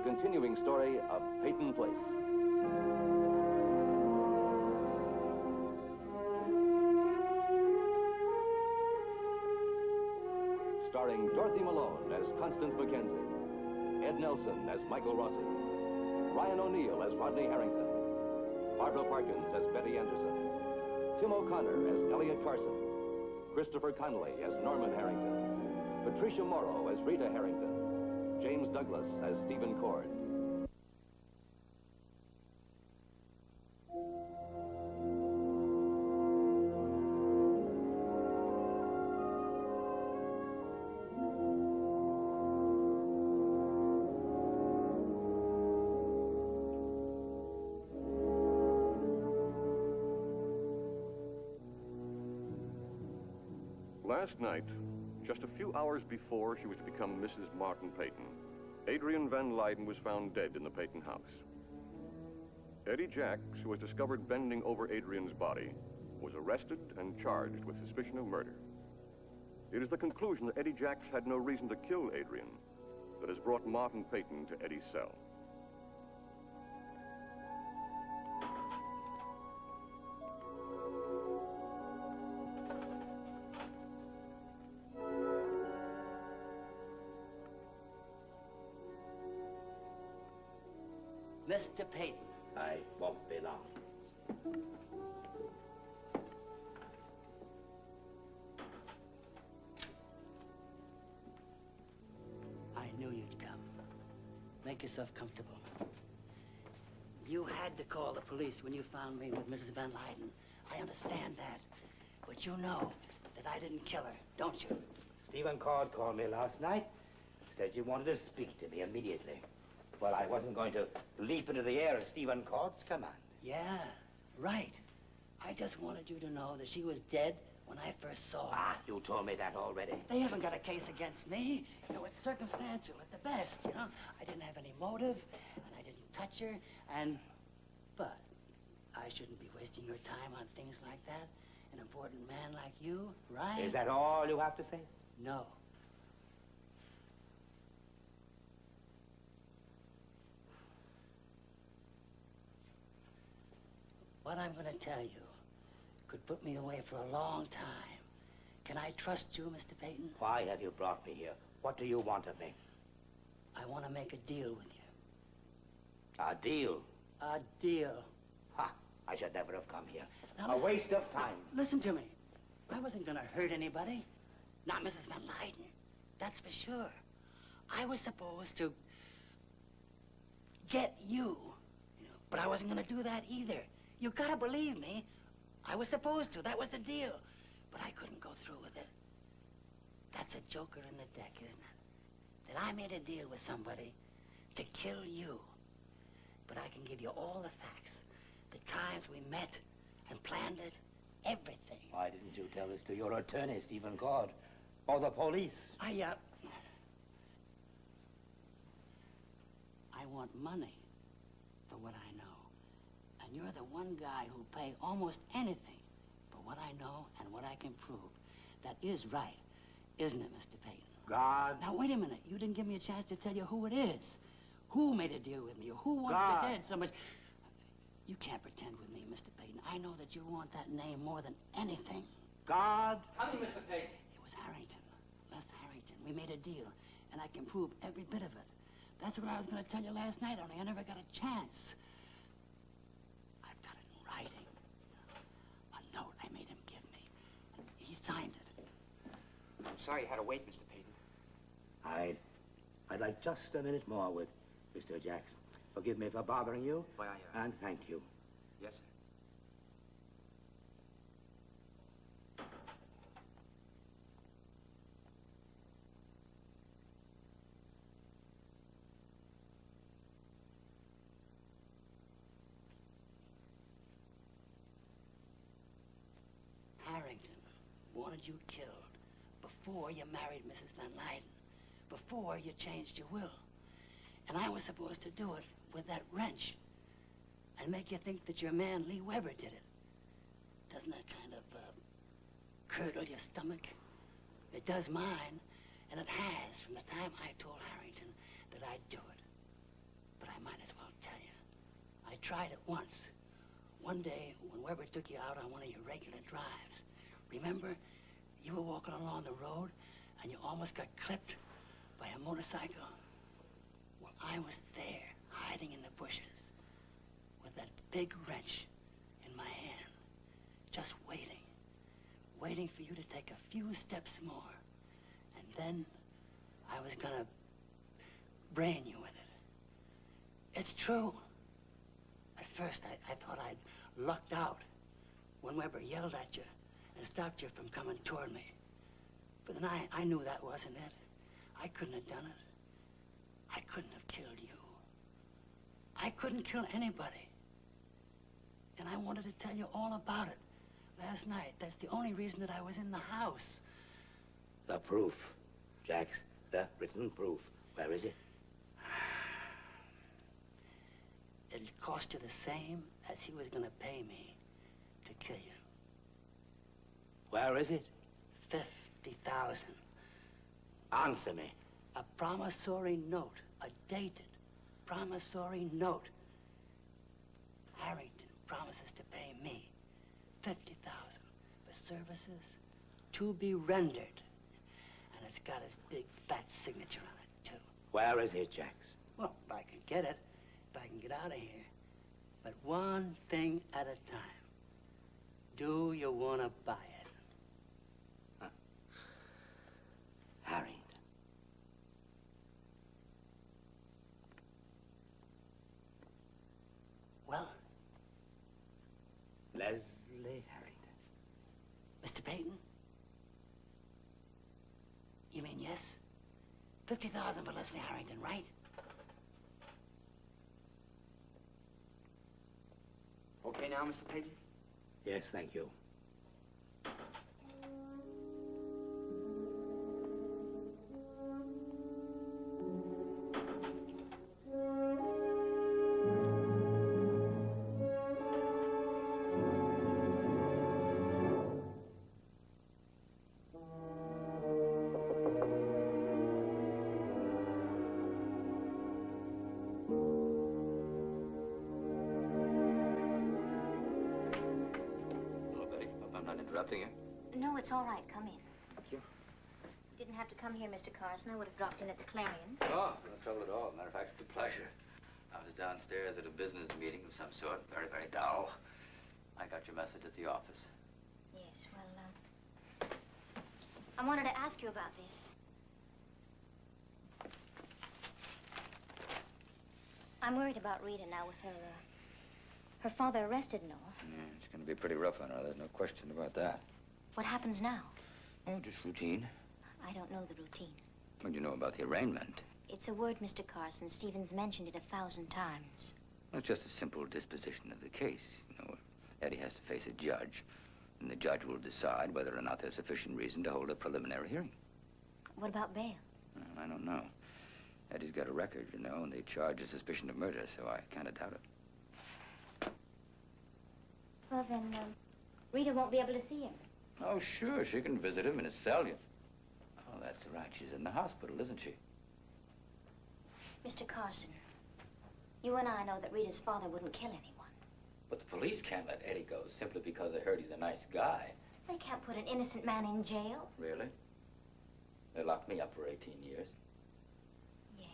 continuing story of Peyton Place. Starring Dorothy Malone as Constance Mackenzie, Ed Nelson as Michael Rossi, Ryan O'Neill as Rodney Harrington, Barbara Parkins as Betty Anderson, Tim O'Connor as Elliot Carson, Christopher Connolly as Norman Harrington, Patricia Morrow as Rita Harrington, James Douglas as Stephen Cord. Last night, just a few hours before she was to become Mrs. Martin Peyton, Adrienne Van Leyden was found dead in the Peyton house. Eddie Jacks, who was discovered bending over Adrienne's body, was arrested and charged with suspicion of murder. It is the conclusion that Eddie Jacks had no reason to kill Adrienne that has brought Martin Peyton to Eddie's cell. Mr. Peyton. I won't be long. I knew you'd come. Make yourself comfortable. You had to call the police when you found me with Mrs. Van Leyden. I understand that. But you know that I didn't kill her, don't you? Stephen Cord called me last night. Said you wanted to speak to me immediately. Well, I wasn't going to leap into the air at Stephen Cord's command. Yeah, right. I just wanted you to know that she was dead when I first saw her. Ah, you told me that already. They haven't got a case against me. You know, it's circumstantial at the best, you know. I didn't have any motive, and I didn't touch her, but I shouldn't be wasting your time on things like that. An important man like you, right? Is that all you have to say? No. What I'm going to tell you could put me away for a long time. Can I trust you, Mr. Peyton? Why have you brought me here? What do you want of me? I want to make a deal with you. A deal? A deal. Ha! I should never have come here. Now, a waste of time. Listen to me. I wasn't going to hurt anybody. Not Mrs. Van Leyden. That's for sure. I was supposed to get you. But I wasn't going to do that either. You gotta believe me. I was supposed to. That was the deal. But I couldn't go through with it. That's a joker in the deck, isn't it? That I made a deal with somebody to kill you. But I can give you all the facts. The times we met and planned it. Everything. Why didn't you tell this to your attorney, Stephen Cord? Or the police? I want money for what I know. And you're the one guy who'll pay almost anything for what I know and what I can prove. That is right, isn't it, Mr. Peyton? God. Now, wait a minute. You didn't give me a chance to tell you who it is. Who made a deal with me? Who wants me dead so much? You can't pretend with me, Mr. Peyton. I know that you want that name more than anything. God. Come in, Mr. Peyton. It was Harrington. Les Harrington. We made a deal, and I can prove every bit of it. That's what I was going to tell you last night, only I never got a chance. Writing. A note I made him give me. He signed it. I'm sorry you had to wait, Mr. Peyton. I'd like just a minute more with Mr. Jacks. Forgive me for bothering you. Why, And thank you. Yes, sir. Harrington wanted you killed before you married Mrs. Van Leyden, before you changed your will. And I was supposed to do it with that wrench and make you think that your man, Lee Weber, did it. Doesn't that kind of curdle your stomach? It does mine, and it has from the time I told Harrington that I'd do it. tried it once. One day when Weber took you out on one of your regular drives. Remember? You were walking along the road and you almost got clipped by a motorcycle. Well, I was there, hiding in the bushes, with that big wrench in my hand, just waiting for you to take a few steps more. And then I was gonna brain you with it. It's true. At first, I thought I'd lucked out when Weber yelled at you and stopped you from coming toward me. But then I knew that wasn't it. I couldn't have done it. I couldn't have killed you. I couldn't kill anybody. And I wanted to tell you all about it last night. That's the only reason that I was in the house. The proof, Jax. The written proof. Where is it? It'll cost you the same as he was going to pay me to kill you. Where is it? 50,000. Answer me. A promissory note. A dated promissory note. Harrington promises to pay me 50,000 for services to be rendered. And it's got his big fat signature on it, too. Where is it, Jax? Well, if I can get it, if I can get out of here. But one thing at a time. Do you want to buy it? Huh. Harrington. Well? Leslie Harrington. Mr. Peyton? You mean yes? 50,000 for Leslie Harrington, right? Okay now, Mr. Peyton? Yes, thank you. No, it's all right. Come in. Thank you. You didn't have to come here, Mr. Carson. I would have dropped in at the Clarion. Oh, no trouble at all. Matter of fact, it's a pleasure. I was downstairs at a business meeting of some sort. Very, very dull. I got your message at the office. Yes, well, I wanted to ask you about this. I'm worried about Rita now with her father arrested and all. Yeah, it's going to be pretty rough on her. There's no question about that. What happens now? Oh, just routine. I don't know the routine. What do you know about the arraignment? It's a word, Mr. Carson. Stevens mentioned it 1,000 times. Well, it's just a simple disposition of the case. You know, Eddie has to face a judge, and the judge will decide whether or not there's sufficient reason to hold a preliminary hearing. What about bail? Well, I don't know. Eddie's got a record, you know, and they charge a suspicion of murder, so I kind of doubt it. Well, then, Rita won't be able to see him. Oh, sure, she can visit him in his cell. Oh, that's right. She's in the hospital, isn't she? Mr. Carson, you and I know that Rita's father wouldn't kill anyone. But the police can't let Eddie go simply because they heard he's a nice guy. They can't put an innocent man in jail. Really? They locked me up for 18 years. Yes.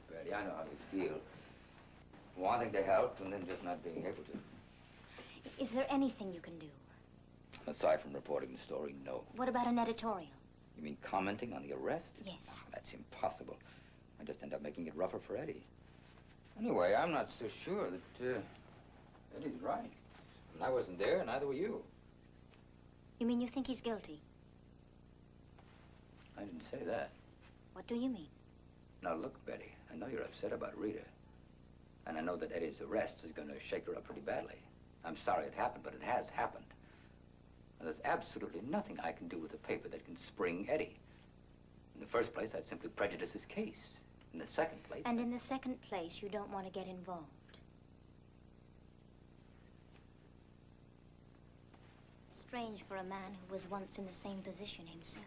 Betty, I know how you feel. Wanting to help and then just not being able to. Is there anything you can do? Aside from reporting the story, no. What about an editorial? You mean commenting on the arrest? Yes. Oh, that's impossible. I just end up making it rougher for Eddie. Anyway, I'm not so sure that Eddie's right. And I wasn't there, neither were you. You mean you think he's guilty? I didn't say that. What do you mean? Now, look, Betty, I know you're upset about Rita. And I know that Eddie's arrest is going to shake her up pretty badly. I'm sorry it happened, but it has happened. And there's absolutely nothing I can do with the paper that can spring Eddie. In the first place, I'd simply prejudice his case. In the second place... And in the second place, you don't want to get involved. Strange for a man who was once in the same position himself.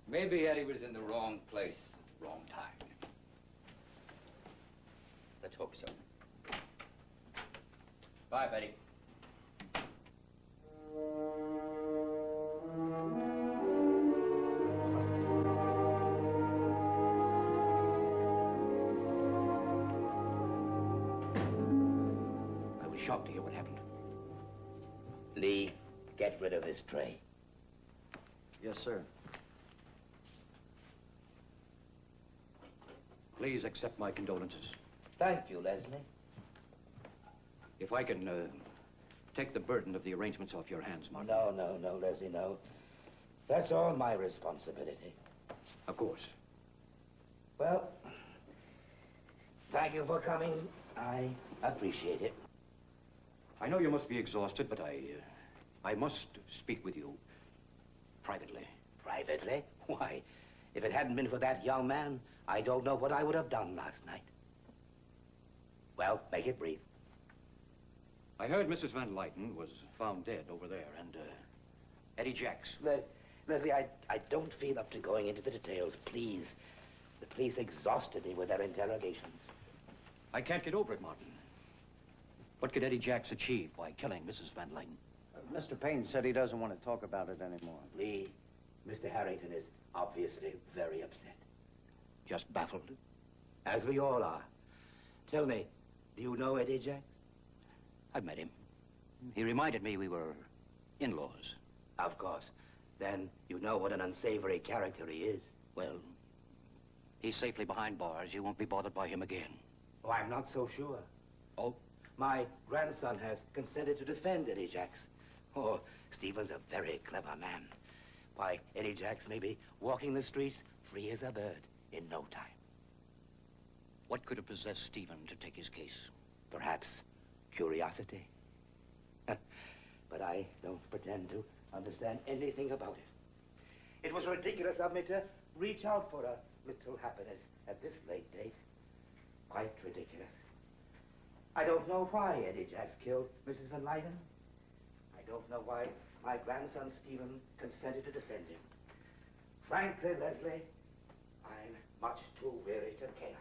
Maybe Eddie was in the wrong place, wrong time. Let's hope so. Bye, Betty. I was shocked to hear what happened. Lee, get rid of this tray. Yes, sir. Please accept my condolences. Thank you, Leslie. If I can take the burden of the arrangements off your hands, Martin. No, Leslie, no. That's all my responsibility. Of course. Well, thank you for coming. I appreciate it. I know you must be exhausted, but I must speak with you privately. Privately? Why, if it hadn't been for that young man, I don't know what I would have done last night. Well, make it brief. I heard Mrs. Van Lyten was found dead over there, and Eddie Jacks. Leslie, I don't feel up to going into the details, please. The police exhausted me with their interrogations. I can't get over it, Martin. What could Eddie Jacks achieve by killing Mrs. Van Lyten? Mr. Payne said he doesn't want to talk about it anymore. Lee, Mr. Harrington is obviously very upset. Just baffled? As we all are. Tell me, do you know Eddie Jacks? I've met him. He reminded me we were in-laws. Of course. Then you know what an unsavory character he is. Well, he's safely behind bars. You won't be bothered by him again. Oh, I'm not so sure. Oh? My grandson has consented to defend Eddie Jacks. Oh, Stephen's a very clever man. Why, Eddie Jacks may be walking the streets free as a bird in no time. What could have possessed Stephen to take his case? Perhaps curiosity. But I don't pretend to understand anything about it. It was ridiculous of me to reach out for a little happiness at this late date. Quite ridiculous. I don't know why Eddie Jacks killed Mrs. Van Lyten. I don't know why my grandson Stephen consented to defend him. Frankly, Leslie, I'm much too weary to care.